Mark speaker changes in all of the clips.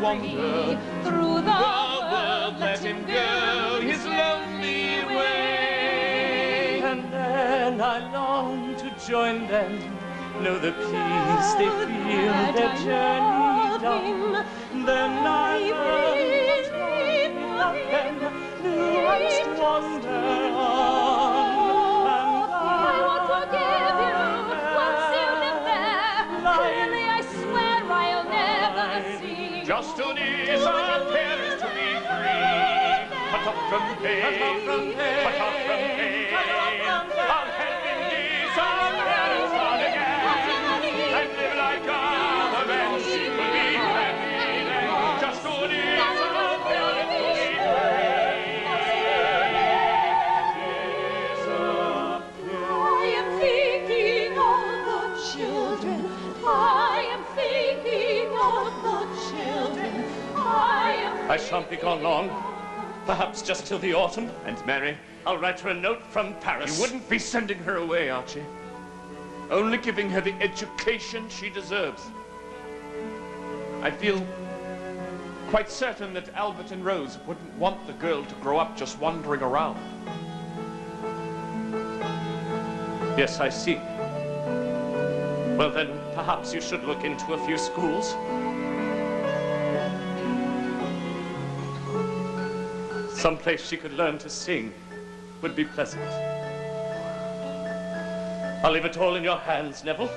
Speaker 1: wander
Speaker 2: through the world,
Speaker 1: let him go his lonely way.
Speaker 3: And then I long to join them, know the peace they feel their journey done. Then I will love them who once wander on. And
Speaker 2: I won't forgive you once you've been there. Clearly I swear I'll never see.
Speaker 1: Just to ease our cares to be free. Cut off from pain, cut off from pain, cut off from pain. Our helping knees, our cares on again. And live like other men, will be happy then. Just to ease our cares to be free.
Speaker 2: I am thinking of the children. I am thinking of the children.
Speaker 3: I shan't be gone long. Perhaps just till the autumn.
Speaker 1: And Mary?
Speaker 3: I'll write her a note from Paris.
Speaker 1: You wouldn't be sending her away, Archie. Only giving her the education she deserves. I feel quite certain that Albert and Rose wouldn't want the girl to grow up just wandering around.
Speaker 3: Yes, I see. Well, then, perhaps you should look into a few schools. Someplace she could learn to sing would be pleasant. I'll leave it all in your hands, Neville.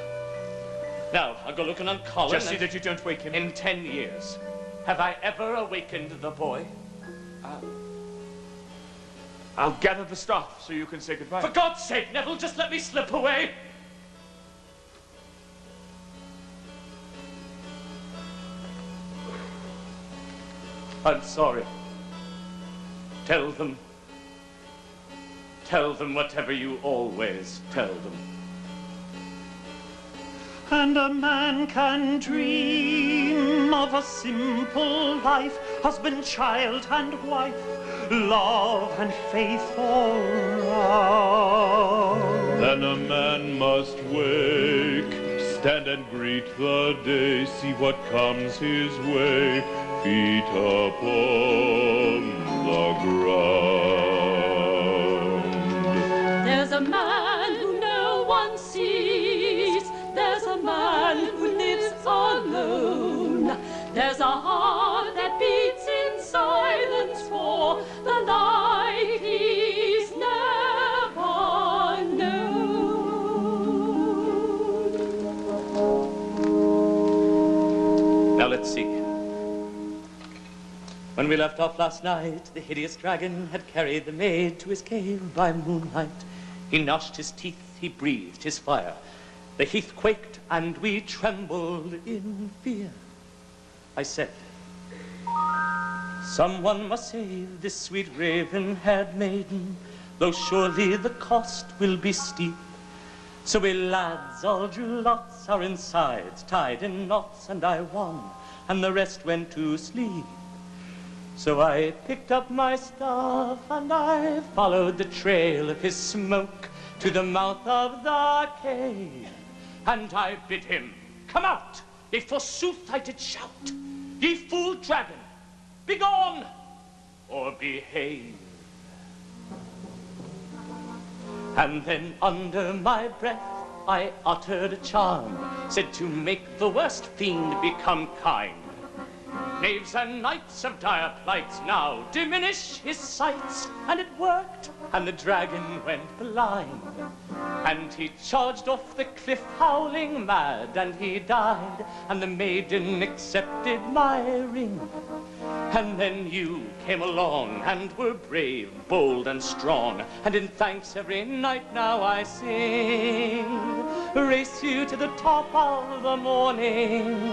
Speaker 3: Now, I'll go looking on Colin.
Speaker 1: Just see that you don't wake him.
Speaker 3: In 10 years, have I ever awakened the boy?
Speaker 1: I'll gather the stuff so you can say goodbye.
Speaker 3: For God's sake, Neville, just let me slip away. I'm sorry. Tell them whatever you always tell them.
Speaker 4: And a man can dream of a simple life, husband, child, and wife, love and faith all round.
Speaker 5: Then a man must wake, stand and greet the day, see what comes his way, feet upon the ground.
Speaker 2: There's a man who no one sees. There's a man who lives alone. There's a heart that beats in silence for the life he's never known.
Speaker 3: Now let's see. When we left off last night, the hideous dragon had carried the maid to his cave by moonlight. He gnashed his teeth, he breathed his fire. The heath quaked, and we trembled in fear. I said, someone must save this sweet raven-haired maiden, though surely the cost will be steep. So we lads all drew lots, our insides tied in knots, and I won, and the rest went to sleep. So I picked up my staff and I followed the trail of his smoke to the mouth of the cave. And I bid him, come out, yea, forsooth I did shout, ye fool dragon, begone, or behave. And then under my breath I uttered a charm, said to make the worst fiend become kind. Knaves and knights of dire plights now diminish his sights, and it worked, and the dragon went blind. And he charged off the cliff howling mad, and he died, and the maiden accepted my ring. And then you came along and were brave, bold and strong, and in thanks every night now I sing. Race you to the top of the morning,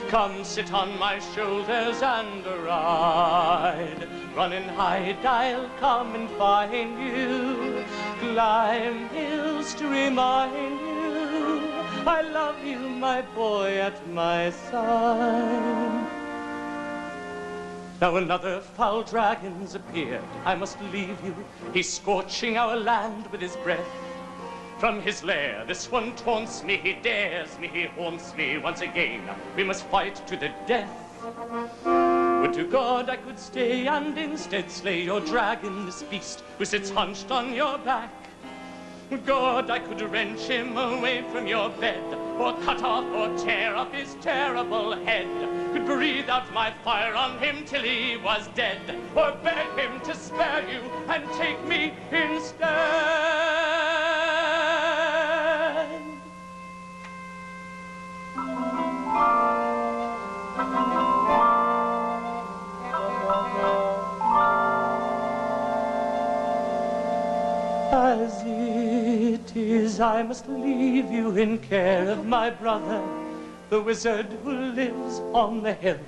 Speaker 3: come sit on my shoulders and ride. Run and hide, I'll come and find you, climb hills to remind you I love you, my boy, at my side. Now another foul dragon's appeared, I must leave you, he's scorching our land with his breath. From his lair, this one taunts me, he dares me, he haunts me once again. We must fight to the death. Would to God I could stay and instead slay your dragon, this beast who sits hunched on your back. God, I could wrench him away from your bed, or cut off or tear up his terrible head. Could breathe out my fire on him till he was dead, or beg him to spare you and take me instead. As it is, I must leave you in care of my brother, the wizard who lives on the hill,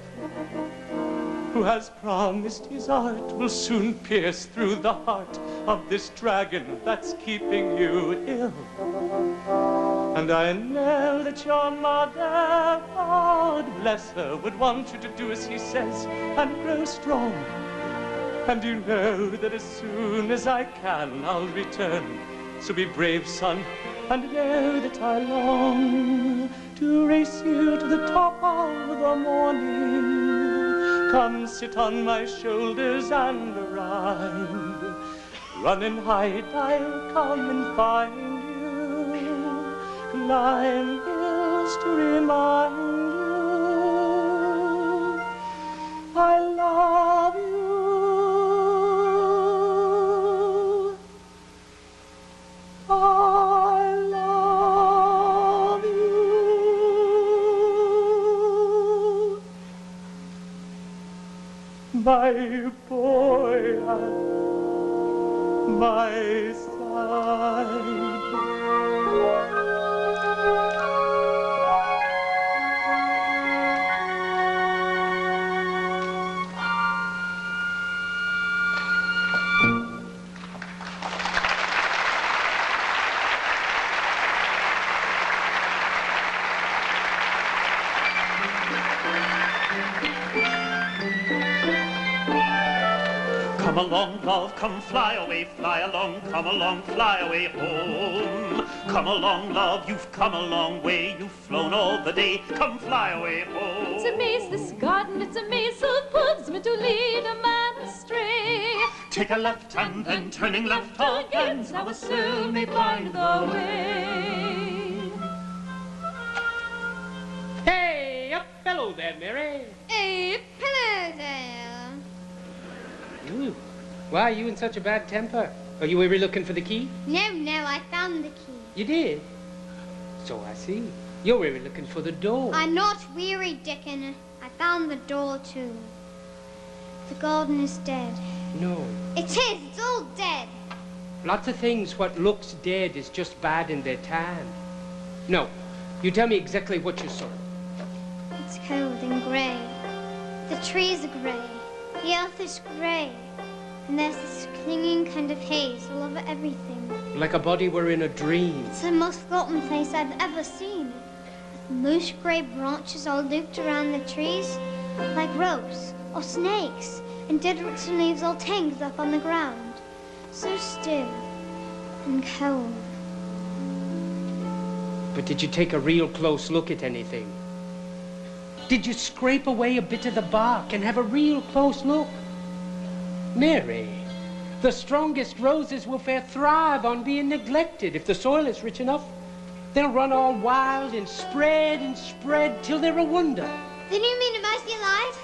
Speaker 3: who has promised his art will soon pierce through the heart of this dragon that's keeping you ill. And I know that your mother, God bless her, would want you to do as he says and grow strong. And you know that as soon as I can, I'll return. So be brave, son, and know that I long to race you to the top of the morning. Come sit on my shoulders and ride. Run and hide, I'll come and find you. Climb hills to remind you I love you. I love you, my boy at my side.
Speaker 4: Come along, love, come fly away, fly along, come along, fly away home. Come along, love, you've come a long way, you've flown all the day, come fly away home.
Speaker 2: It's a maze, this garden, it's a maze of woods meant to lead a man astray.
Speaker 4: Take a left and then turning left again,
Speaker 2: now the soul may find the way.
Speaker 6: Hey, up fellow there, Mary.
Speaker 7: Hey, pillow there.
Speaker 6: Ooh, why are you in such a bad temper? Are you ever looking for the key?
Speaker 7: No, I found the key.
Speaker 6: You did? So I see. You're really looking for the door.
Speaker 7: I'm not weary, Dickon. I found the door too. The garden is dead.
Speaker 6: No.
Speaker 7: It is, it's all dead.
Speaker 6: Lots of things what looks dead is just bad in their time. No, you tell me exactly what you saw.
Speaker 7: It's cold and grey. The trees are grey. The earth is grey. And there's this clinging kind of haze all over everything.
Speaker 6: Like a body were in a dream.
Speaker 7: It's the most forgotten place I've ever seen. With loose grey branches all looped around the trees, like ropes or snakes, and dead roots and leaves all tangled up on the ground. So still and cold.
Speaker 6: But did you take a real close look at anything? Did you scrape away a bit of the bark and have a real close look? Mary, the strongest roses will fair thrive on being neglected. If the soil is rich enough, they'll run all wild and spread till they're a wonder.
Speaker 7: Then you mean it must be alive?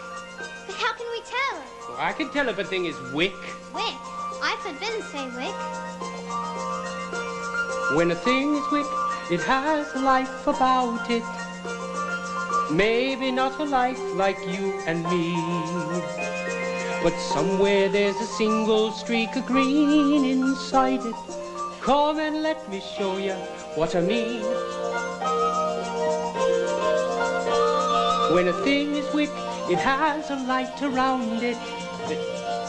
Speaker 7: But how can we tell?
Speaker 6: Well, I can tell if a thing is wick.
Speaker 7: Wick? I've heard Ben say wick.
Speaker 6: When a thing is wick, it has life about it. Maybe not a life like you and me, but somewhere there's a single streak of green inside it. Come and let me show you what I mean. When a thing is wick, it has a light around it.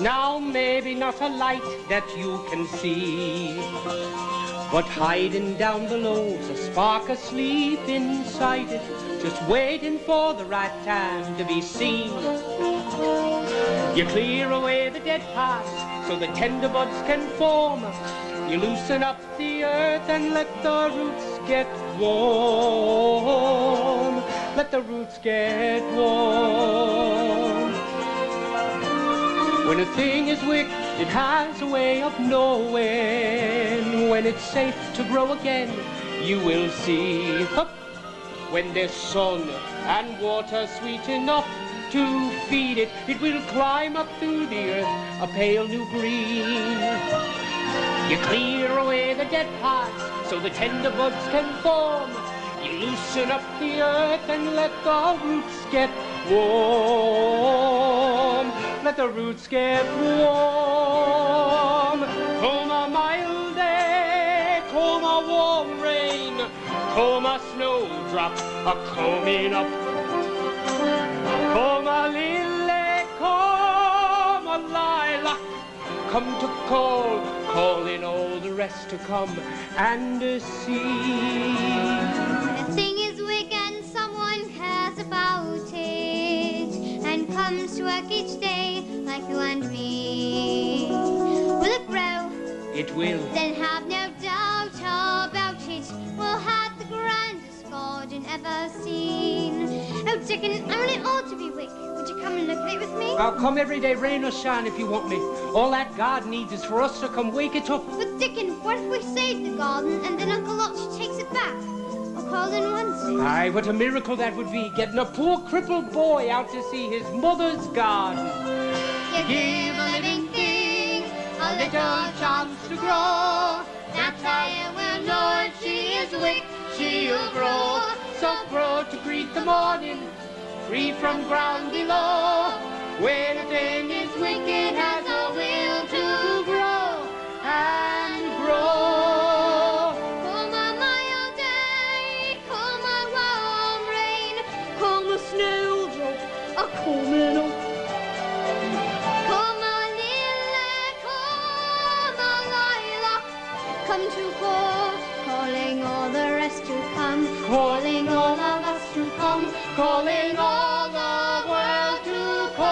Speaker 6: Now maybe not a light that you can see, but hiding down below's a spark asleep inside it, just waiting for the right time to be seen. You clear away the dead parts so the tender buds can form. You loosen up the earth and let the roots get warm. Let the roots get warm. When a thing is wicked, it has a way of knowing when it's safe to grow again. You will see. Hup. When there's sun and water sweet enough to feed it, it will climb up through the earth a pale new green. You clear away the dead parts so the tender buds can form. You loosen up the earth and let the roots get warm. Let the roots get warm. Come a mild day, come a warm rain, come a snowdrop a-coming up. Come a lily, come a lilac, come to call, calling all the rest to come and see.
Speaker 7: When a thing is wicked and someone cares about it and comes to work each day like you and me, will it grow?
Speaker 6: It will.
Speaker 7: Then have no doubt about it. We'll have the grandest garden ever seen. Oh, Dickon, I really ought to be wick. Would you come and look at it with me?
Speaker 6: I'll come every day, rain or shine, if you want me. All that garden needs is for us to come wake it up.
Speaker 7: But Dickon, what if we save the garden and then Uncle Archie takes it back? Or call in once?
Speaker 6: Aye, what a miracle that would be, getting a poor crippled boy out to see his mother's garden.
Speaker 7: You give a living thing a little chance to grow. That's how you will know if she is wick, she'll grow.
Speaker 6: So grow to greet the morning, free from ground below. When a thing is wicked, has a will to grow and grow.
Speaker 7: Come a mild day, come a warm rain, come a snowdrop a-coming up. Come a lily, come a lilac, come to call, calling all the rest to come, calling all of us to come, calling all the world to come.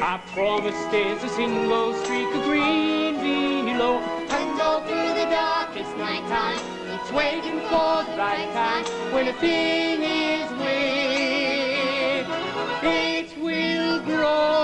Speaker 6: I promise there's a single streak of green below,
Speaker 7: And all through the darkest night time,
Speaker 6: it's waiting for the right time. When a thing is wicked, it will grow.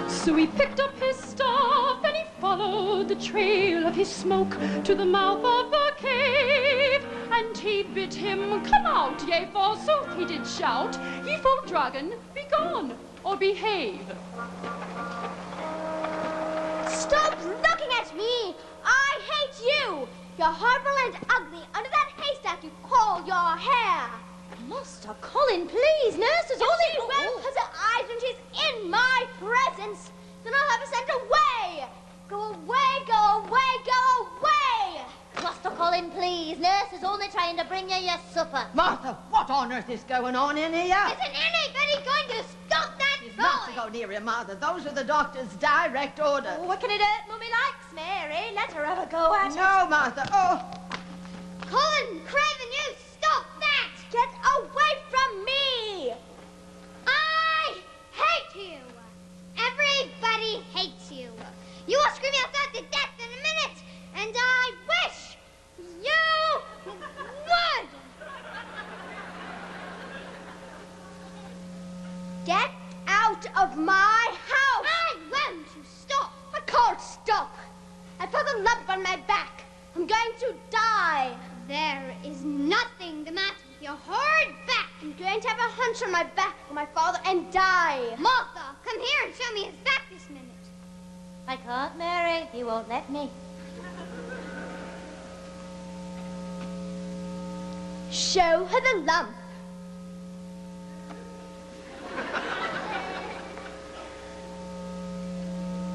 Speaker 2: So he picked up his staff and he followed the trail of his smoke to the mouth of the cave. And he bid him come out, yea, forsooth he did shout, ye false dragon, be gone, or behave.
Speaker 7: stop looking at me! I hate you! You're horrible and ugly under that haystack you call your hair. Master Colin, please, nurse is only well has her eyes when she's in my presence. Then I'll have her sent away. Go away, go away, go away!
Speaker 8: Master Colin, please. Nurse is only trying to bring you your supper.
Speaker 9: Martha, what on earth is going on in here?
Speaker 7: Isn't anybody going to stop that
Speaker 9: It's
Speaker 7: boy?
Speaker 9: not to go near him, Martha. Those are the doctor's direct orders.
Speaker 7: What can it hurt? Mummy likes Mary. Let her have a go at it.
Speaker 9: No, Martha. Oh,
Speaker 7: Colin, Craven, you stop that! Get away from me! I hate you! Everybody hates you. You will scream yourself to death in a minute, and I wish you would! Get out of my house! I won't! You stop! I can't stop! I felt a lump on my back. I'm going to die. There is nothing the matter with your horrid back. I'm going to have a hunch on my back for my father and die. Martha, come here and show me his back this minute.
Speaker 8: I can't, Mary. He won't let me.
Speaker 7: Show her the lump.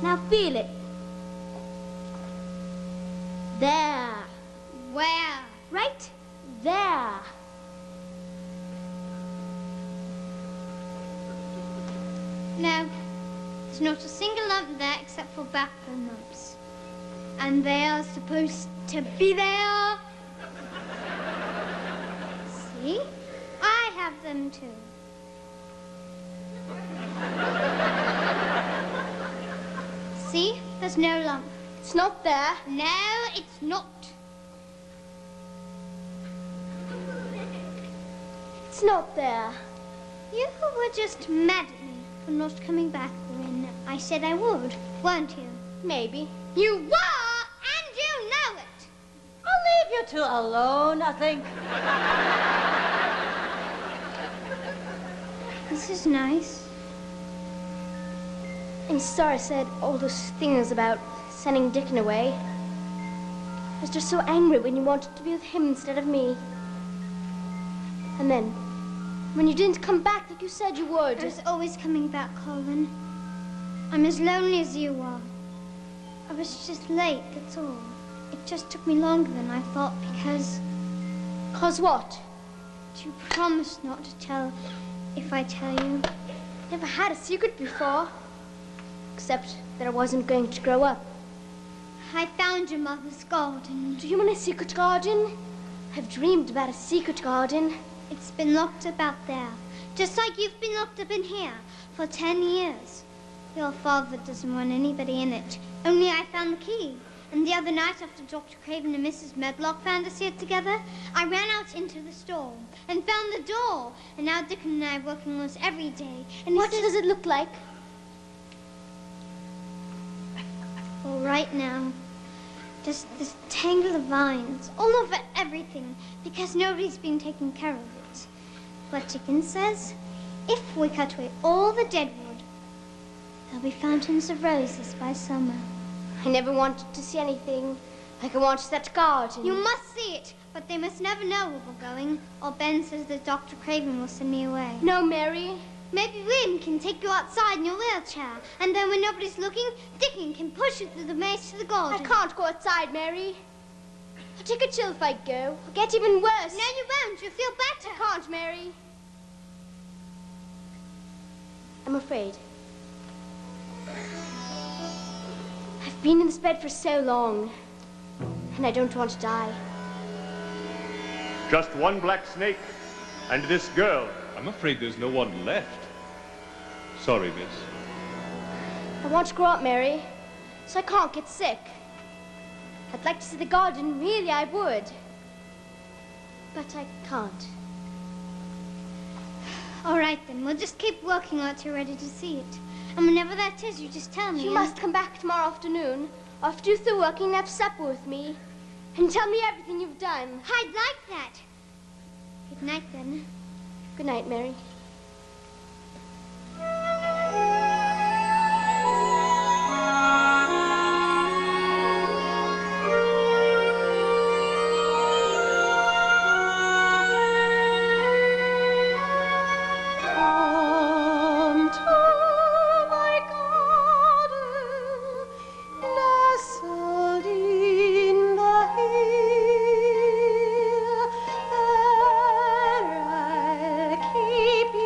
Speaker 7: Now feel it. There. Where? Right there. No, there's not a single lump there except for backbone lumps. And they are supposed to be there. See? I have them too. See? There's no lump.
Speaker 8: It's not there.
Speaker 7: No, it's not.
Speaker 8: It's not there.
Speaker 7: You were just mad at me for not coming back when I said I would, weren't you?
Speaker 8: Maybe.
Speaker 7: You were, and you know it.
Speaker 9: I'll leave you two alone, I think.
Speaker 7: This is nice.
Speaker 8: And Star said all those things about sending Dickon away. I was just so angry when you wanted to be with him instead of me. And then, when you didn't come back like you said you would.
Speaker 7: I was always coming back, Colin. I'm as lonely as you are. I was just late, that's all. It just took me longer than I thought because...
Speaker 8: Cause what?
Speaker 7: You promised not to tell if I tell you.
Speaker 8: Never had a secret before. Except that I wasn't going to grow up.
Speaker 7: I found your mother's garden.
Speaker 8: Do you want a secret garden? I've dreamed about a secret garden.
Speaker 7: It's been locked up out there, just like you've been locked up in here for 10 years. Your father doesn't want anybody in it. Only I found the key. And the other night, after Dr. Craven and Mrs. Medlock found us here together, I ran out into the storm and found the door. And now Dickon and I are working on this every day. And
Speaker 8: what does it look like?
Speaker 7: Well, right now, just this tangle of vines all over everything because nobody's been taking care of it. But Dickon says, if we cut away all the dead wood, there'll be fountains of roses by summer.
Speaker 8: I never wanted to see anything like I wanted that garden.
Speaker 7: You must see it, but they must never know where we're going, or Ben says that Dr. Craven will send me away.
Speaker 8: No, Mary.
Speaker 7: Maybe William can take you outside in your wheelchair, and then when nobody's looking, Dickon can push you through the maze to the garden.
Speaker 8: I can't go outside, Mary. I'll take a chill if I go. I'll get even worse.
Speaker 7: No, you won't. You'll feel better.
Speaker 8: I can't, Mary. I'm afraid. I've been in this bed for so long, and I don't want to die.
Speaker 1: Just one black snake, and this girl.
Speaker 5: I'm afraid there's no one left. Sorry, miss.
Speaker 8: I want to grow up, Mary, so I can't get sick. I'd like to see the garden, really I would. But I can't.
Speaker 7: All right, then. We'll just keep working on it till you're ready to see it. And whenever that is, you just tell me.
Speaker 8: You must come back tomorrow afternoon after you're through working and have supper with me. And tell me everything you've done.
Speaker 7: I'd like that. Good night, then.
Speaker 8: Good night, Mary.
Speaker 2: Keep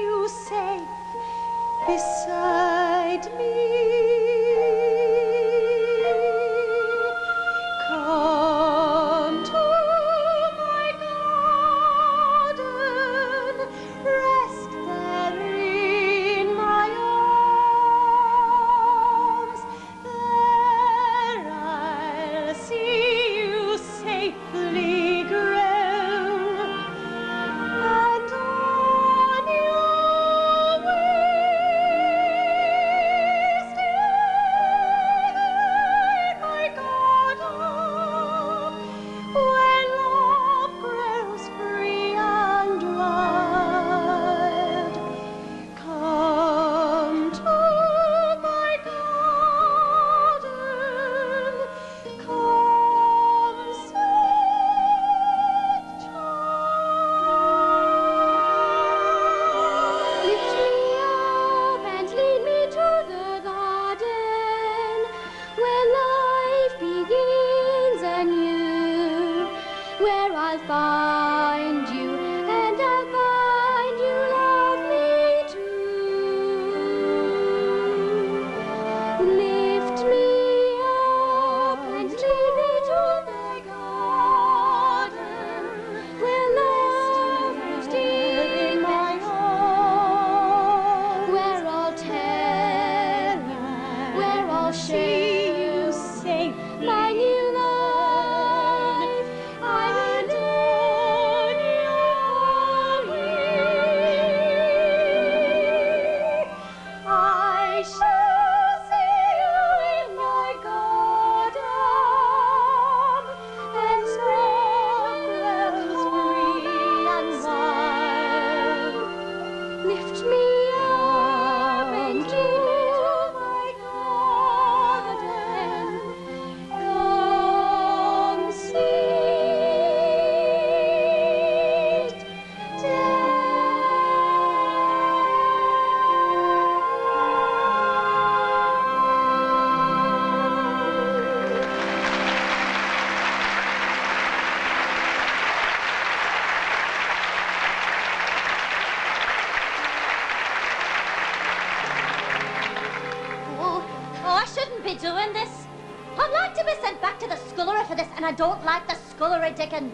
Speaker 10: for this, and I don't like the scullery, Dickon.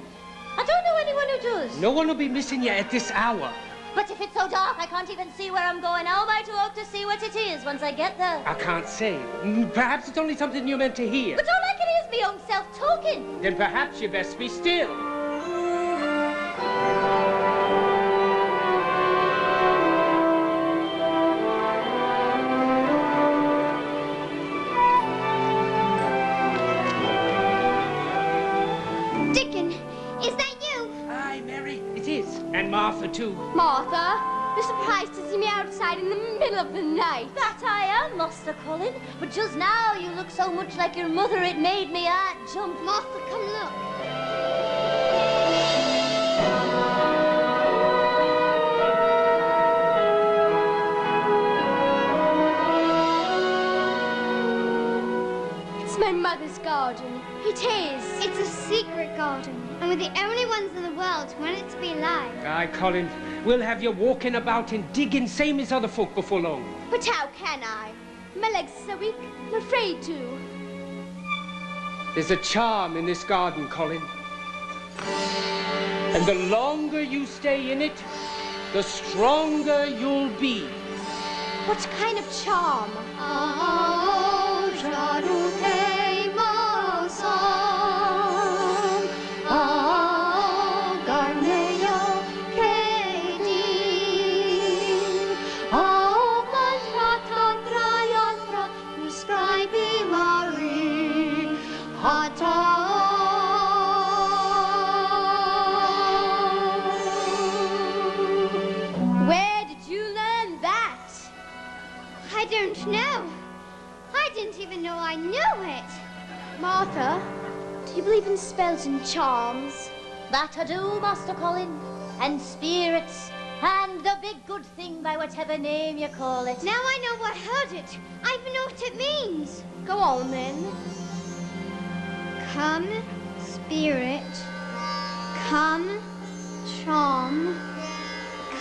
Speaker 10: I don't know anyone who does.
Speaker 6: No one will be missing you at this hour.
Speaker 10: But if it's so dark, I can't even see where I'm going. How am I to hope to see what it is once I get there?
Speaker 6: I can't say. Perhaps it's only something you're meant to hear.
Speaker 10: But all I can hear is my own self talking.
Speaker 6: Then perhaps you best be still.
Speaker 7: Dickon, is that you?
Speaker 6: Aye, Mary, it is. And Martha, too.
Speaker 8: Martha, you're surprised to see me outside in the middle of the night.
Speaker 10: That I am, Master Colin. But just now you look so much like your mother it made me heart jump.
Speaker 7: Martha, come look.
Speaker 8: It's my mother's garden. It is.
Speaker 7: It's a secret garden, and we're the only ones in the world who want it to be alive.
Speaker 6: Aye, Colin, we'll have you walking about and digging same as other folk before long.
Speaker 8: But how can I? My legs are so weak, I'm afraid to.
Speaker 6: There's a charm in this garden, Colin. And the longer you stay in it, the stronger you'll be.
Speaker 8: What kind of charm? Where did you learn that?
Speaker 7: I don't know. I didn't even know I knew it.
Speaker 8: Martha, do you believe in spells and charms?
Speaker 10: That I do, Master Colin. And spirits. And the big good thing by whatever name you call it.
Speaker 7: Now I know I heard it. I even know what it means.
Speaker 8: Go on, then.
Speaker 7: Come, spirit. Come, charm.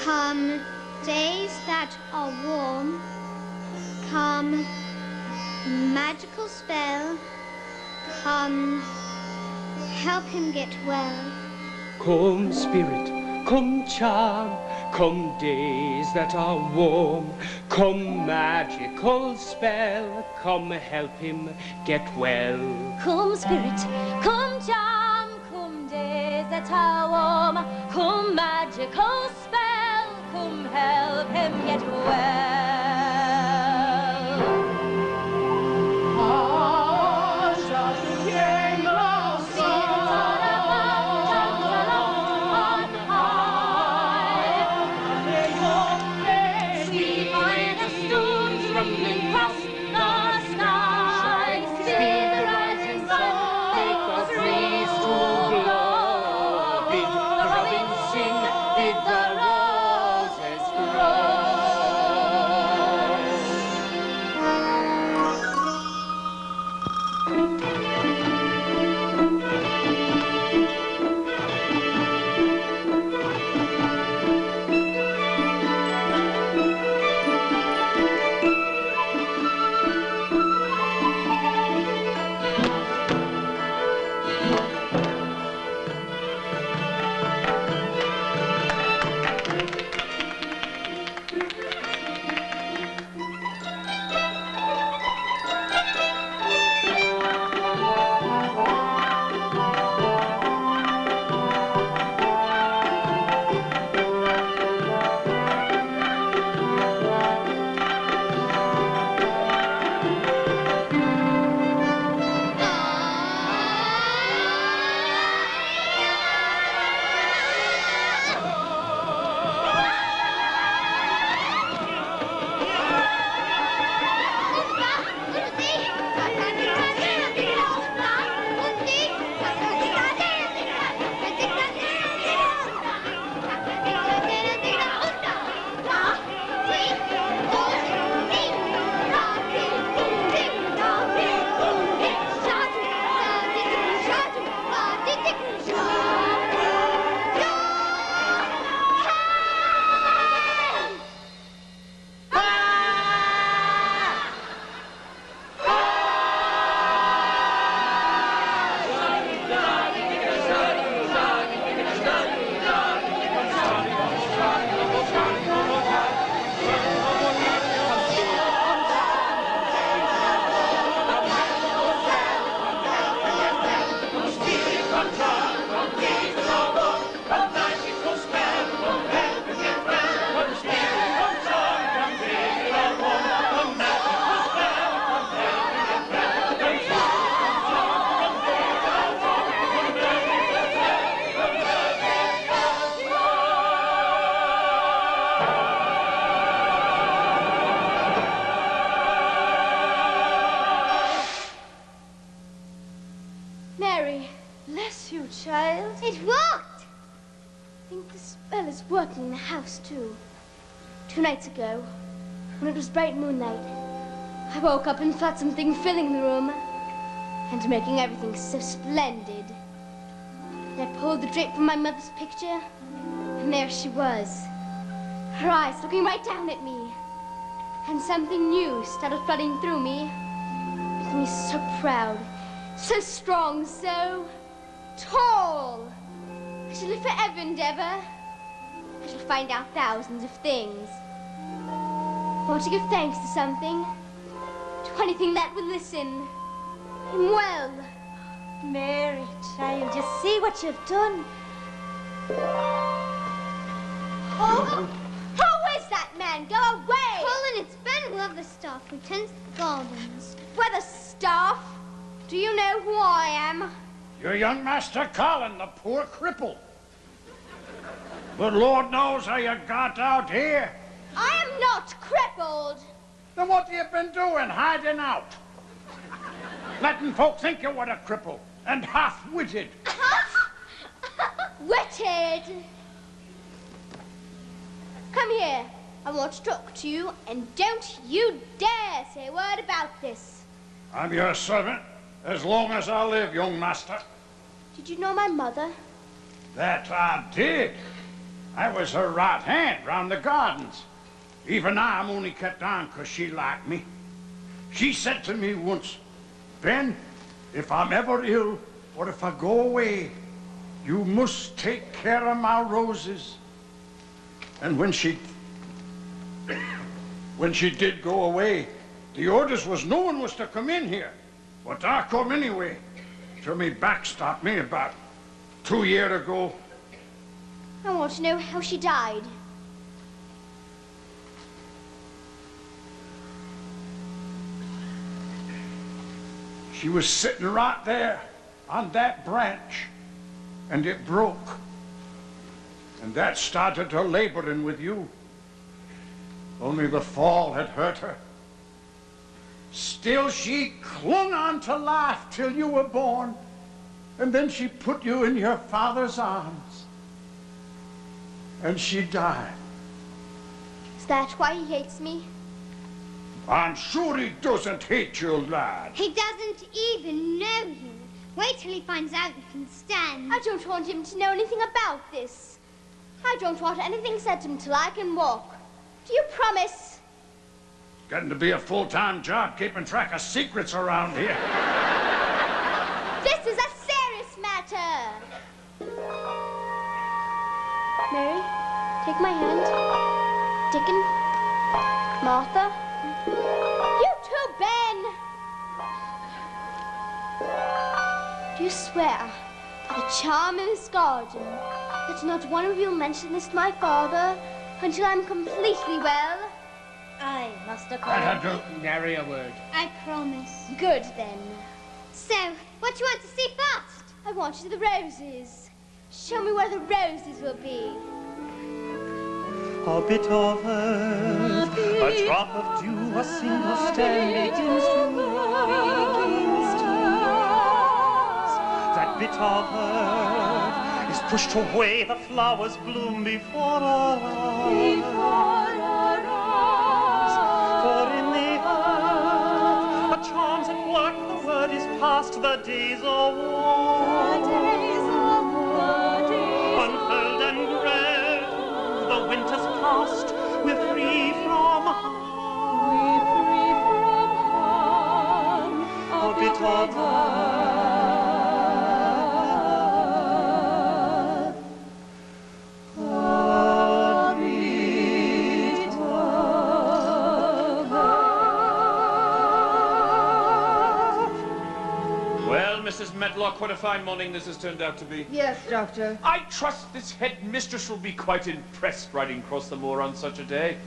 Speaker 7: Come, days that are warm. Come, magical spell. Come, help him get well.
Speaker 6: Come, spirit, come, charm, come, days that are warm, come, magical spell, come, help him get well.
Speaker 10: Come, spirit, come, charm, come, days that are warm, come, magical spell, come, help him get well.
Speaker 8: working in the house, too. 2 nights ago, when it was bright moonlight, I woke up and felt something filling the room and making everything so splendid. And I pulled the drape from my mother's picture, and there she was, her eyes looking right down at me. And something new started flooding through me, making me so proud, so strong, so tall. I shall live forever and ever. I shall find out thousands of things. I want to give thanks to something, to anything that will listen. And well.
Speaker 10: Mary, child, you see what you've done?
Speaker 8: Oh, who is that man? Go away!
Speaker 7: Colin, it's Ben Weatherstaff who tends the gardens.
Speaker 8: Weatherstaff? Do you know who I am?
Speaker 11: You're young Master Colin, the poor cripple. But Lord knows how you got out here.
Speaker 8: I am not crippled.
Speaker 11: Then what have you been doing, hiding out? Letting folk think you were a cripple and half-witted.
Speaker 8: Witted? Come here. I want to talk to you, and don't you dare say a word about this.
Speaker 11: I'm your servant as long as I live, young master.
Speaker 8: Did you know my mother?
Speaker 11: That I did. I was her right hand round the gardens. Even I'm only kept on 'cause she liked me. She said to me once, Ben, if I'm ever ill or if I go away, you must take care of my roses. And when she did go away, the orders was no one was to come in here. But I come anyway, till me back stopped me about 2 years ago.
Speaker 8: I want to know how she died.
Speaker 11: She was sitting right there on that branch, and it broke. And that started her laboring with you. Only the fall had hurt her. Still, she clung on to life till you were born, and then she put you in your father's arms. And she died.
Speaker 8: Is that why he hates me?
Speaker 11: I'm sure he doesn't hate you, lad.
Speaker 7: He doesn't even know you. Wait till he finds out you can stand.
Speaker 8: I don't want him to know anything about this. I don't want anything said to him till I can walk. Do you promise?
Speaker 11: Getting to be a full-time job keeping track of secrets around here.
Speaker 8: This is a serious matter. Mary, take my hand. Dickon, Martha. You too, Ben. Do you swear by the charm in this garden that not one of you will mention this to my father until I'm completely well?
Speaker 10: Aye, Master
Speaker 11: I had
Speaker 10: Colin.
Speaker 11: to
Speaker 6: Nary a word.
Speaker 7: I promise.
Speaker 8: Good, then.
Speaker 7: So, what do you want to see first?
Speaker 8: I want to see the roses. Show me where the roses will be.
Speaker 4: A bit of earth, a drop of dew, a single stem begins to rise. That bit of earth is pushed away, the flowers bloom before our eyes. For in the earth, a charm's at work, the word is past, the days are warm. Unfurled and gray, the winter's past, we're free from harm. A bit of earth.
Speaker 1: Mrs. Medlock, what a fine morning this has turned out to be.
Speaker 9: Yes, Doctor.
Speaker 1: I trust this headmistress will be quite impressed riding across the moor on such a day.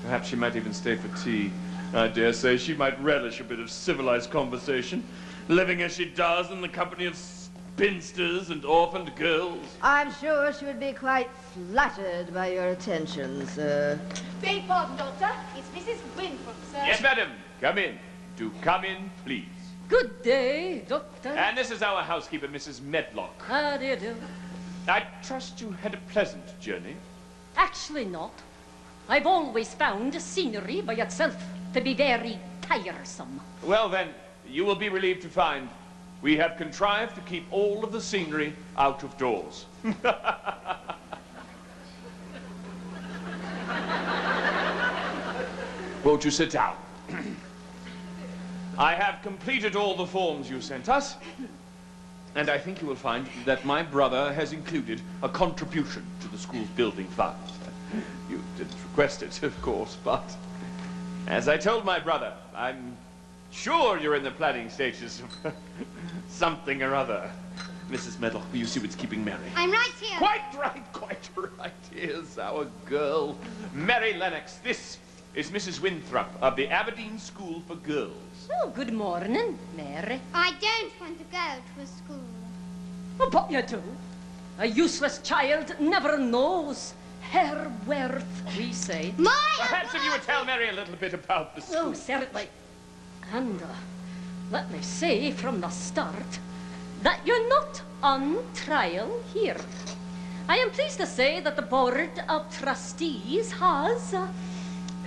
Speaker 1: Perhaps she might even stay for tea. I dare say she might relish a bit of civilized conversation, living as she does in the company of spinsters and orphaned girls.
Speaker 9: I'm sure she would be quite flattered by your attentions, sir.
Speaker 8: Beg pardon, Doctor. It's Mrs. Winthrop, sir.
Speaker 1: Yes, madam. Come in. Do come in, please.
Speaker 2: Good day, Doctor.
Speaker 1: And this is our housekeeper, Mrs. Medlock.
Speaker 2: How do you do?
Speaker 1: I trust you had a pleasant journey.
Speaker 2: Actually not. I've always found scenery by itself to be very tiresome.
Speaker 1: Well then, you will be relieved to find we have contrived to keep all of the scenery out of doors. Won't you sit down? I have completed all the forms you sent us, and I think you will find that my brother has included a contribution to the school's building fund. You didn't request it, of course, but as I told my brother, I'm sure you're in the planning stages of something or other. Mrs. Medlock, will you see what's keeping Mary?
Speaker 7: I'm right here.
Speaker 1: Quite right. Here's our girl, Mary Lennox. This is Mrs. Winthrop of the Aberdeen School for Girls.
Speaker 2: Oh, good morning, Mary.
Speaker 7: I don't want to go to a school.
Speaker 2: Oh, but you do. A useless child never knows her worth, we say.
Speaker 1: Perhaps if you would tell Mary a little bit about the school.
Speaker 2: Oh, certainly. And let me say from the start that you're not on trial here. I am pleased to say that the Board of Trustees has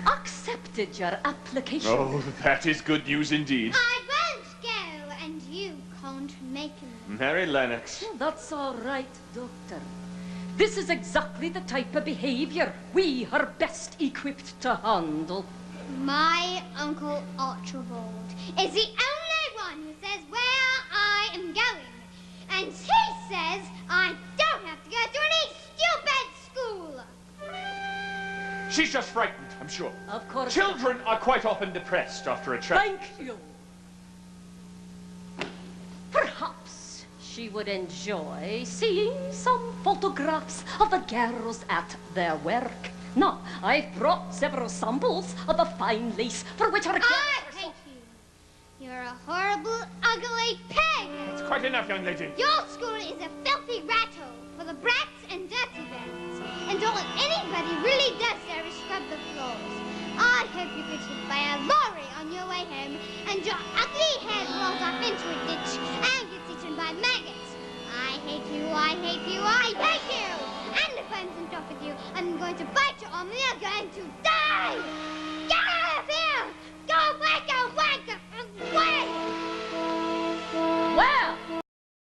Speaker 2: accepted your application.
Speaker 1: Oh, that is good news indeed.
Speaker 7: I won't go, and you can't make me.
Speaker 1: Mary Lennox.
Speaker 2: Oh, that's all right, Doctor. This is exactly the type of behavior we are best equipped to handle.
Speaker 7: My Uncle Archibald is the only one who says where I am going. And he says I don't have to go to any stupid school.
Speaker 1: She's just frightened, I'm sure.
Speaker 2: Of course.
Speaker 1: Children are quite often depressed after a trip.
Speaker 2: Thank you. Perhaps she would enjoy seeing some photographs of the girls at their work. No, I've brought several samples of the fine lace for which our girls
Speaker 7: I hate you. You're a horrible, ugly pig.
Speaker 1: It's quite enough, young lady.
Speaker 7: Your school is a filthy rat hole for the brats and dirty birds. And all anybody really does there is scrub the floors. I hope you get hit by a lorry on your way home and your ugly head rolls off into a ditch and gets eaten by maggots. I hate you, I hate you, I hate you! And if I'm sent off with you, I'm going to bite your arm and you're going to die! Get out of here! Go back